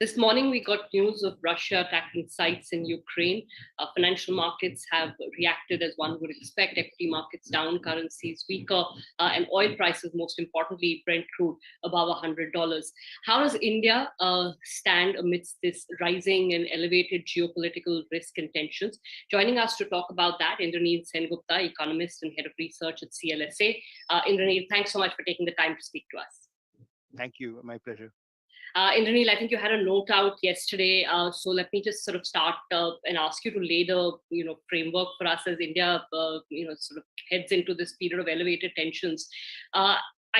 This morning, we got news of Russia attacking sites in Ukraine. Financial markets have reacted as one would expect. Equity markets down, currencies weaker, and oil prices, most importantly, Brent crude above $100. How does India stand amidst this rising and elevated geopolitical risk and tensions? Joining us to talk about that, Indranil Sengupta, economist and head of research at CLSA. Indranil, thanks so much for taking the time to speak to us. Thank you. My pleasure. Indranil, I think you had a note out yesterday. So let me just sort of start and ask you to lay the framework for us as India sort of heads into this period of elevated tensions. I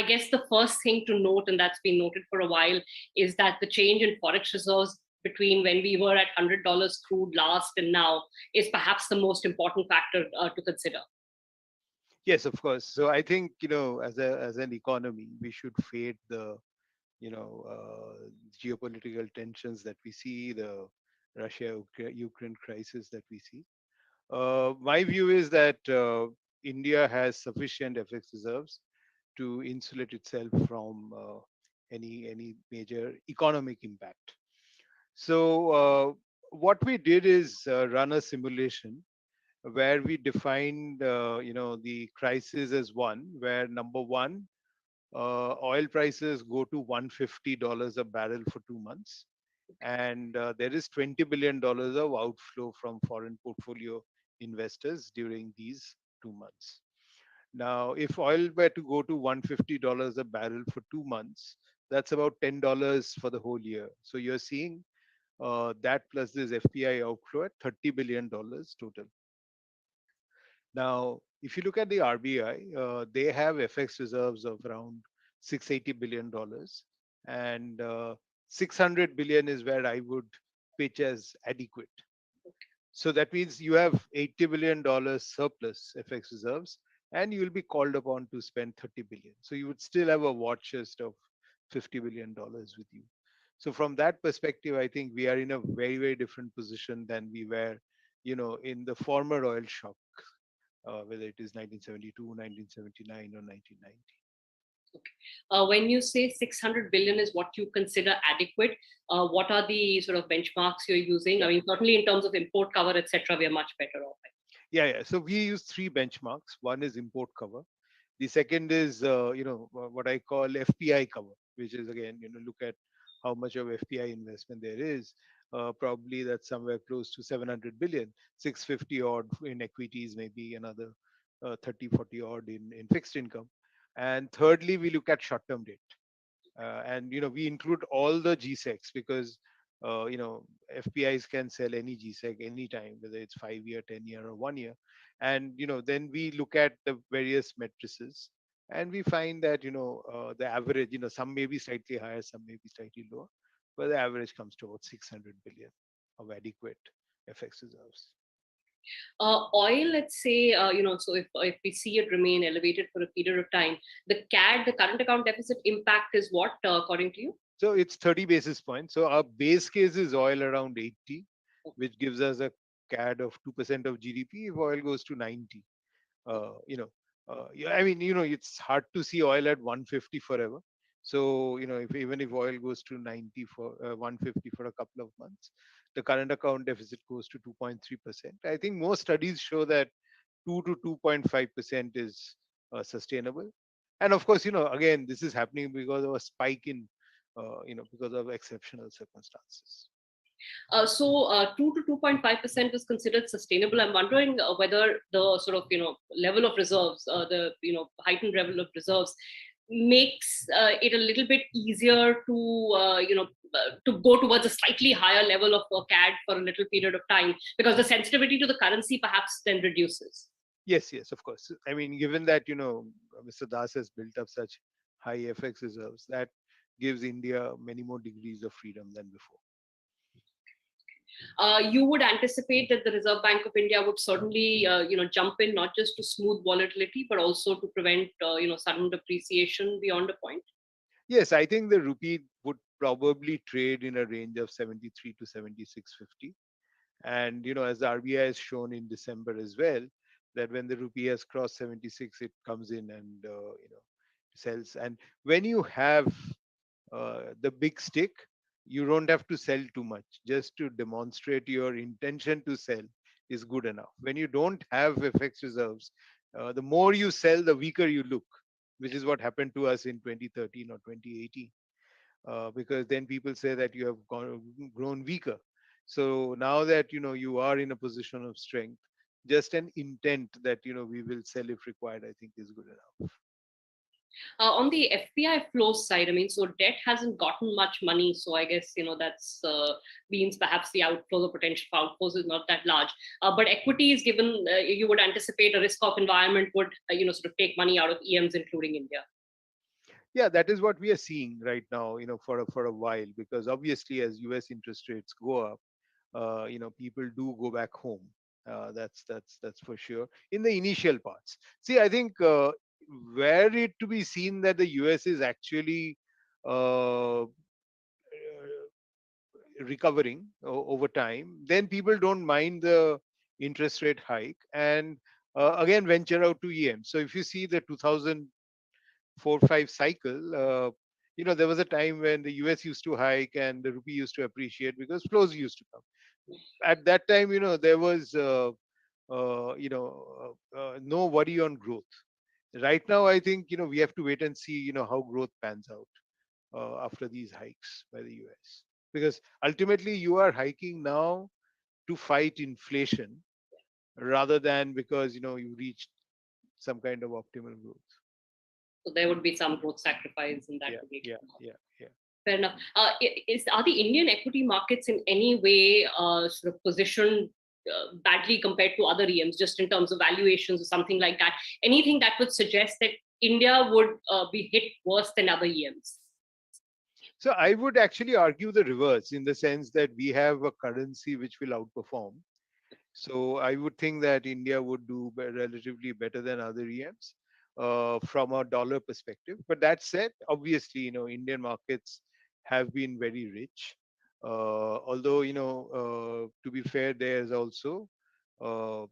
guess the first thing to note, and that's been noted for a while, is that the change in forex reserves between when we were at $100 crude last and now is perhaps the most important factor to consider. Yes, of course. So I think as an economy, we should fade the geopolitical tensions that we see, the Russia-Ukraine crisis that we see. My view is that India has sufficient FX reserves to insulate itself from any major economic impact. So what we did is run a simulation where we defined the crisis as one, where number one, oil prices go to $150 a barrel for 2 months, and there is $20 billion of outflow from foreign portfolio investors during these 2 months. Now, if oil were to go to $150 a barrel for 2 months, that's about $10 for the whole year. So you're seeing that plus this FPI outflow at $30 billion total. Now, if you look at the RBI, they have FX reserves of around $680 billion, and 600 billion is where I would pitch as adequate. So that means you have $80 billion surplus FX reserves, and you will be called upon to spend 30 billion. So you would still have a war chest of $50 billion with you. So from that perspective, I think we are in a very, very different position than we were, in the former oil shock, whether it is 1972, 1979, or 1990. Okay. When you say 600 billion is what you consider adequate, what are the sort of benchmarks you're using? I mean, certainly in terms of import cover, etc., we are much better off. Yeah. So we use three benchmarks. One is import cover. The second is, what I call FPI cover, which is again, look at how much of FPI investment there is. Probably that's somewhere close to 700 billion, 650 odd in equities, maybe another 30, 40 odd in fixed income. And thirdly, we look at short-term debt. And, we include all the GSECs because, FPIs can sell any GSEC anytime, whether it's 5-year, 10-year, or 1 year. And, then we look at the various matrices and we find that, the average, some may be slightly higher, some may be slightly lower, but the average comes to about 600 billion of adequate FX reserves. Oil, let's say, so if we see it remain elevated for a period of time, the CAD, the current account deficit impact is what, according to you? So it's 30 basis points. So our base case is oil around 80, which gives us a CAD of 2% of GDP. If oil goes to 90, it's hard to see oil at 150 forever. So, even if oil goes to 90 for 150 for a couple of months, the current account deficit goes to 2.3%. I think most studies show that 2 to 2.5% is sustainable. And of course, again, this is happening because of a spike in, because of exceptional circumstances. So 2 to 2.5% is considered sustainable. I'm wondering whether the sort of level of reserves, the heightened level of reserves, makes it a little bit easier to to go towards a slightly higher level of CAD for a little period of time, because the sensitivity to the currency perhaps then reduces. Yes, of course. I mean, given that Mr. Das has built up such high FX reserves, that gives India many more degrees of freedom than before. You would anticipate that the Reserve Bank of India would certainly, jump in not just to smooth volatility, but also to prevent, sudden depreciation beyond a point. Yes, I think the rupee would probably trade in a range of 73 to 76.50, and as the RBI has shown in December as well, that when the rupee has crossed 76, it comes in and sells. And when you have the big stick, You don't have to sell too much. Just to demonstrate your intention to sell is good enough. When you don't have FX reserves, the more you sell, the weaker you look, which is what happened to us in 2013 or 2018. Because then people say that you have grown weaker. So now that you are in a position of strength, just an intent that we will sell if required, I think is good enough. On the FPI flow side, I mean, so debt hasn't gotten much money. So I guess, that's means perhaps the outflow, the potential for outflows is not that large. But equities, given you would anticipate a risk off environment, would, sort of take money out of EMs, including India. Yeah, that is what we are seeing right now, for a while, because obviously as US interest rates go up, people do go back home. That's for sure. In the initial parts, see, I think were it to be seen that the US is actually uh, recovering over time, then people don't mind the interest rate hike and again venture out to EM. So if you see the 2004-5 cycle, there was a time when the US used to hike and the rupee used to appreciate because flows used to come. At that time, there was no worry on growth. Right now, I think we have to wait and see how growth pans out after these hikes by the US, because ultimately you are hiking now to fight inflation rather than because you reached some kind of optimal growth. So there would be some growth sacrifice in that Yeah, debate. yeah, yeah, yeah. Fair enough. Are the Indian equity markets in any way sort of positioned badly compared to other EMs, just in terms of valuations or something like that? Anything that would suggest that India would be hit worse than other EMs? So I would actually argue the reverse, in the sense that we have a currency which will outperform. So I would think that India would do relatively better than other EMs from a dollar perspective. But that said, obviously, Indian markets have been very rich. Although, to be fair, there's also, higher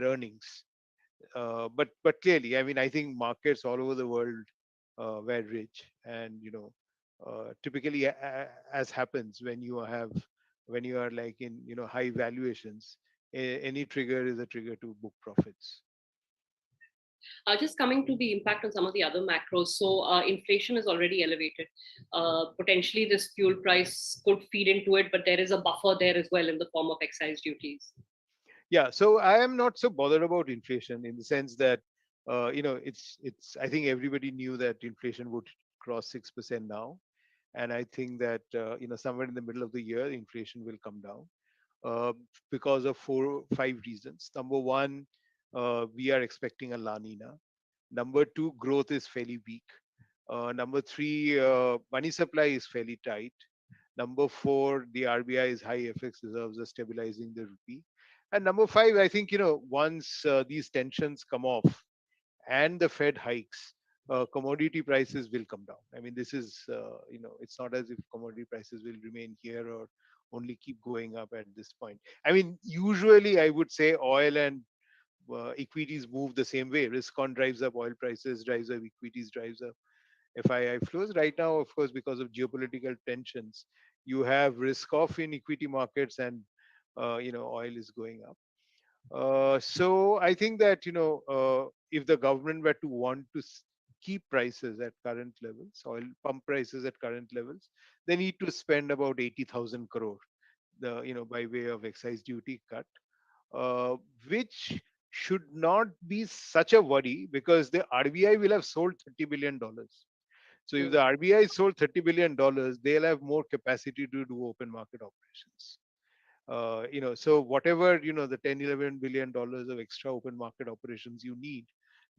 earnings. But clearly, I mean, I think markets all over the world were rich, and typically, as happens when you are like in high valuations, any trigger is a trigger to book profits. Just coming to the impact on some of the other macros. So inflation is already elevated. Potentially, this fuel price could feed into it, but there is a buffer there as well in the form of excise duties. Yeah, so I am not so bothered about inflation, in the sense that it's I think everybody knew that inflation would cross 6% now, and I think that somewhere in the middle of the year inflation will come down uh, because of 4 5 reasons. Number one, we are expecting a La Nina. Number two, growth is fairly weak. Number three, money supply is fairly tight. Number four, the RBI's high FX reserves are stabilizing the rupee. And number five, I think once these tensions come off and the Fed hikes, commodity prices will come down. I mean, this is it's not as if commodity prices will remain here or only keep going up at this point. I mean, usually I would say oil and equities move the same way. Risk on drives up oil prices, drives up equities, drives up FII flows. Right now, of course, because of geopolitical tensions, you have risk off in equity markets, and oil is going up. So I think that if the government were to want to keep prices at current levels, oil pump prices at current levels, they need to spend about 80,000 crore, by way of excise duty cut, uh, which should not be such a worry, because the RBI will have sold $30 billion. So if the RBI sold $30 billion, they'll have more capacity to do open market operations. So whatever the 10 11 billion dollars of extra open market operations you need,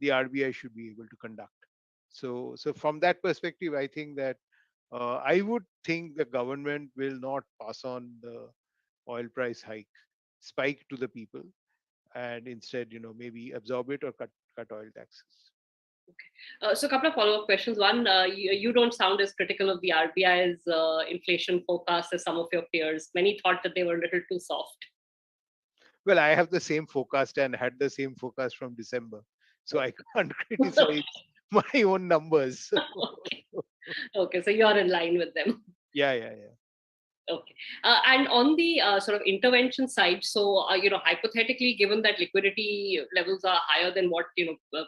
the RBI should be able to conduct. So from that perspective, I think that I would think the government will not pass on the oil price hike spike to the people, and instead maybe absorb it or cut oil taxes. So a couple of follow-up questions. One, you don't sound as critical of the RBI's inflation forecast as some of your peers. Many thought that they were a little too soft. Well, I have the same forecast and had the same forecast from December, so I can't criticize my own numbers. Okay. Okay, so you're in line with them. Yeah, yeah, yeah. Okay. And on the sort of intervention side, so, hypothetically, given that liquidity levels are higher than what,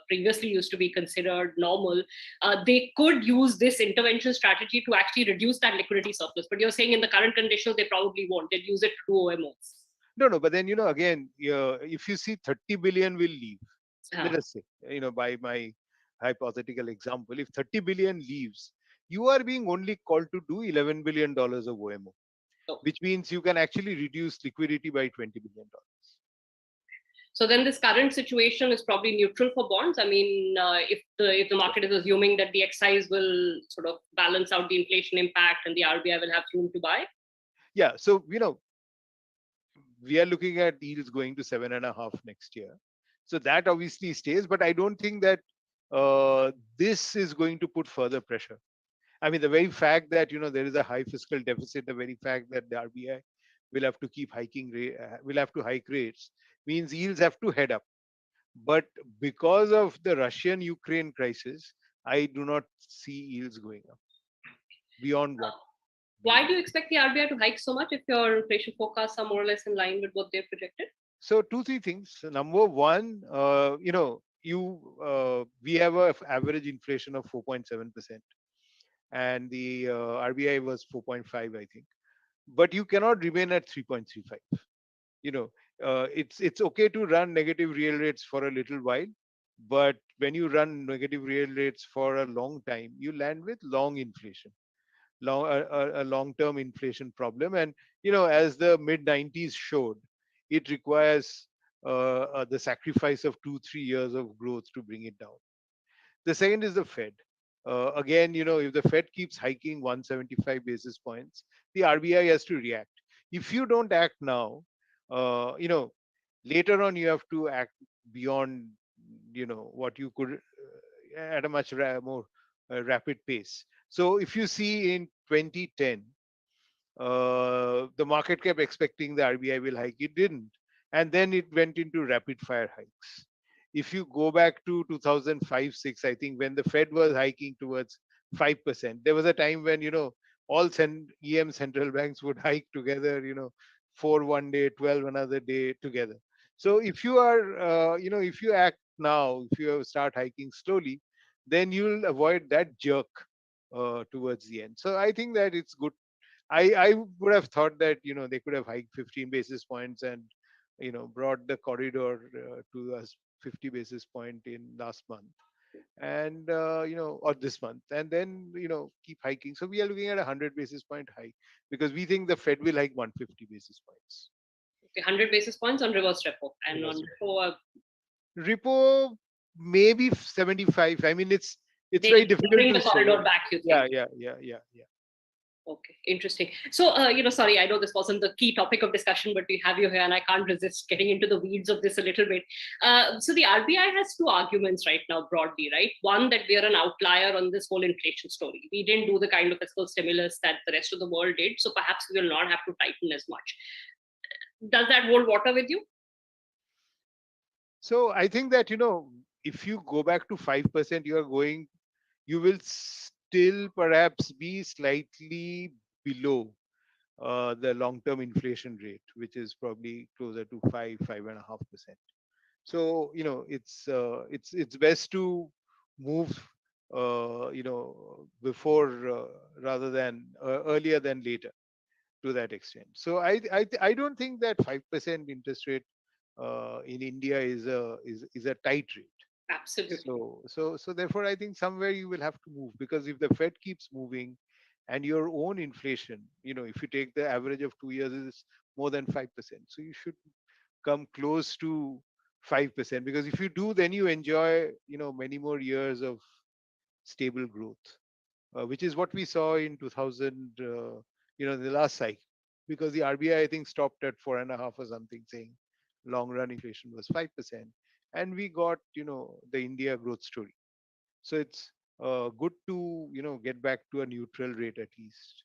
previously used to be considered normal, they could use this intervention strategy to actually reduce that liquidity surplus. But you're saying in the current conditions, they probably won't. They'll use it to do OMOs. No, no, but then, again, if you see 30 billion will leave, let us say, by my hypothetical example, if 30 billion leaves, you are being only called to do $11 billion of OMO, So, which means you can actually reduce liquidity by $20 billion. so then this current situation is probably neutral for bonds. I mean, if the market is assuming that the excise will sort of balance out the inflation impact and the RBI will have room to buy. Yeah, so, we are looking at yields going to 7.5 next year. So that obviously stays, but I don't think that this is going to put further pressure. I mean, the very fact that there is a high fiscal deficit, the very fact that the RBI will have to keep will have to hike rates, means yields have to head up. But because of the Russian-Ukraine crisis, I do not see yields going up beyond what. Why do you expect the RBI to hike so much if your inflation forecasts are more or less in line with what they've projected? So two, three things. So number one, we have a average inflation of 4.7%, and the RBI was 4.5, I think. But you cannot remain at 3.35. You know, it's okay to run negative real rates for a little while, but when you run negative real rates for a long time, you land with long inflation, a long-term inflation problem. And as the mid 90s showed, it requires the sacrifice of 2-3 years of growth to bring it down. The second is the Fed. Again, if the Fed keeps hiking 175 basis points, the RBI has to react. If you don't act now, later on you have to act beyond, what you could at a much more rapid pace. So if you see in 2010, the market kept expecting the RBI will hike. It didn't. And then it went into rapid fire hikes. If you go back to 2005-6, I think when the Fed was hiking towards 5%, there was a time when, all EM central banks would hike together, 4 one day, 12 another day together. So if you are, if you act now, if you start hiking slowly, then you'll avoid that jerk towards the end. So I think that it's good. I would have thought that they could have hiked 15 basis points and brought the corridor to us 50 basis point in last month, and or this month, and then keep hiking. So we are looking at 100 basis point hike because we think the Fed will hike 150 basis points. Okay, 100 basis points on reverse repo, and on repo maybe 75. I mean, it's very difficult bring to the say. corridor back. You think? Yeah. Okay, interesting. So, sorry, I know this wasn't the key topic of discussion, but we have you here, and I can't resist getting into the weeds of this a little bit. So, the RBI has two arguments right now, broadly, right? One, that we are an outlier on this whole inflation story. We didn't do the kind of fiscal stimulus that the rest of the world did, so perhaps we will not have to tighten as much. Does that hold water with you? So, I think that, if you go back to 5%, you will still perhaps be slightly below the long-term inflation rate, which is probably closer to 5.5%. So it's best to move before rather than earlier than later to that extent. So I don't think that 5% interest rate in India is a tight rate. Absolutely. So therefore, I think somewhere you will have to move, because if the Fed keeps moving and your own inflation, if you take the average of 2 years, is more than 5%. So you should come close to 5%, because if you do, then you enjoy, many more years of stable growth, which is what we saw in 2000, the last cycle, because the RBI, I think, stopped at 4.5 or something, saying long run inflation was 5%. And we got, the India growth story. So it's good to, get back to a neutral rate at least,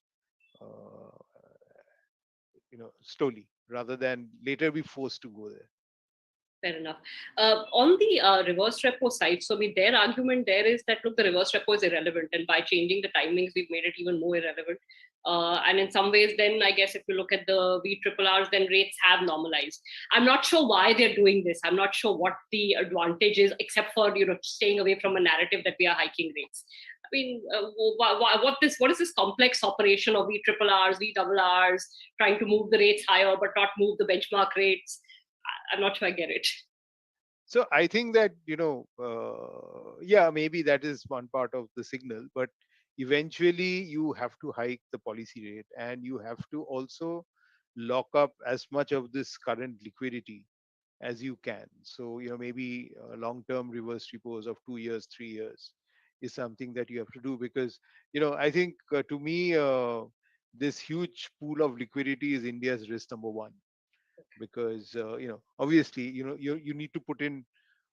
slowly, rather than later be forced to go there. Fair enough. On the reverse repo side, so their argument there is that, look, the reverse repo is irrelevant, and by changing the timings, we've made it even more irrelevant. And in some ways, then I guess if you look at the VRRRs, then rates have normalized. I'm not sure why they're doing this. I'm not sure what the advantage is, except for staying away from a narrative that we are hiking rates. I mean, what is this complex operation of VRRRs, VRRs, trying to move the rates higher but not move the benchmark rates? I'm not sure I get it. So I think that, yeah, maybe that is one part of the signal, but eventually you have to hike the policy rate, and you have to also lock up as much of this current liquidity as you can. So, maybe long-term reverse repos of 2 years, 3 years is something that you have to do, because, I think to me, this huge pool of liquidity is India's risk number one, because obviously, you need to put in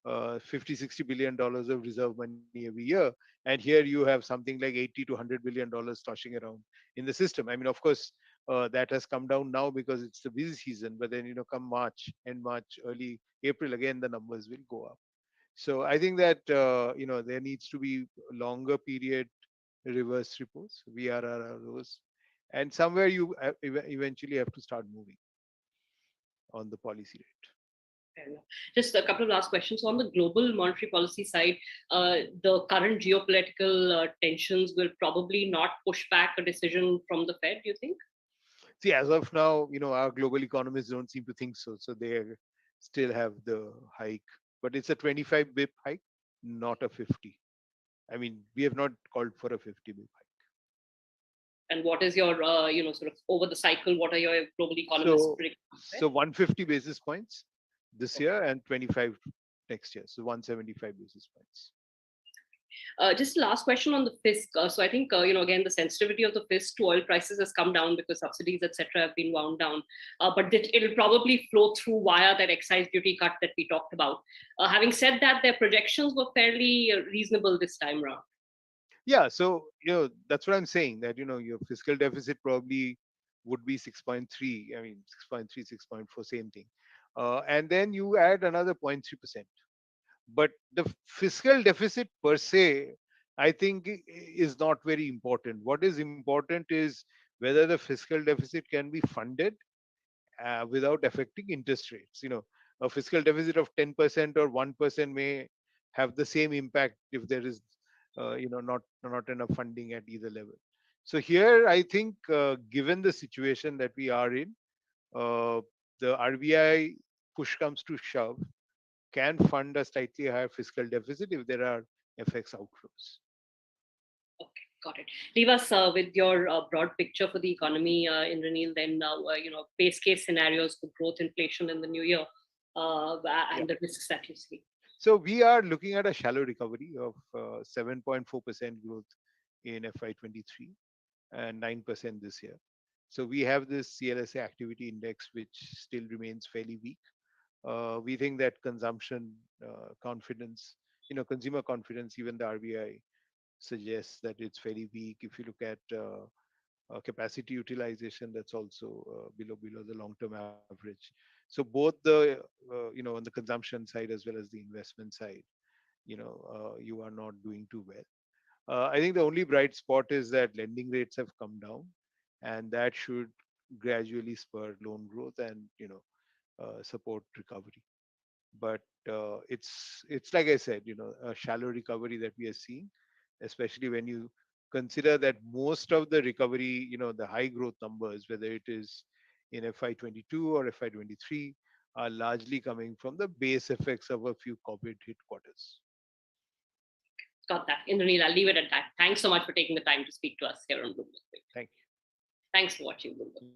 50-60 billion dollars of reserve money every year, and here you have something like 80 to 100 billion dollars sloshing around in the system. I mean, of course, that has come down now because it's the busy season, but then, come March, end March, early April, again the numbers will go up. So I think that there needs to be longer period reverse repos, VRRs, and somewhere you eventually have to start moving on the policy rate. Fair enough. Just a couple of last questions. So on the global monetary policy side, the current geopolitical tensions will probably not push back a decision from the Fed, do you think? See, as of now, our global economists don't seem to think so. So they still have the hike, but it's a 25 bip hike, not a 50. I mean, we have not called for a 50 bip hike. And what is your, sort of over the cycle, what are your global economists So, predicting? so 150 basis points this year and 25 next year. So 175 basis points. Just last question on the FISC. So I think, again, the sensitivity of the FISC to oil prices has come down because subsidies, etc., have been wound down. But it'll probably flow through via that excise duty cut that we talked about. Having said that, their projections were fairly reasonable this time around. Yeah, so that's what I'm saying, that your fiscal deficit probably would be 6.3. I mean, 6.3, 6.4, same thing. And then you add another 0.3%. But the fiscal deficit per se, I think, is not very important. What is important is whether the fiscal deficit can be funded without affecting interest rates. A fiscal deficit of 10% or 1% may have the same impact if there is not enough funding at either level. So here I think, given the situation that we are in, uh, the RBI, push comes to shove, can fund a slightly higher fiscal deficit if there are FX outflows. Okay, got it. Leave us with your broad picture for the economy, Indranil, then, base case scenarios for growth, inflation in the new year, and the risks that you see. So we are looking at a shallow recovery of 7.4% growth in FY23 and 9% this year. So we have this CLSA activity index, which still remains fairly weak. We think that consumption confidence, consumer confidence, even the RBI suggests that it's very weak. If you look at capacity utilization, that's also below the long-term average. So both the on the consumption side as well as the investment side, you are not doing too well. I think the only bright spot is that lending rates have come down, and that should gradually spur loan growth and support recovery. But it's like I said, a shallow recovery that we are seeing, especially when you consider that most of the recovery, the high growth numbers, whether it is in FY22 or FY23, are largely coming from the base effects of a few COVID hit quarters. Got that. Indranil, I'll leave it at that. Thanks so much for taking the time to speak to us here on BloombergQuint. Thank you. Thanks for watching Bloomberg.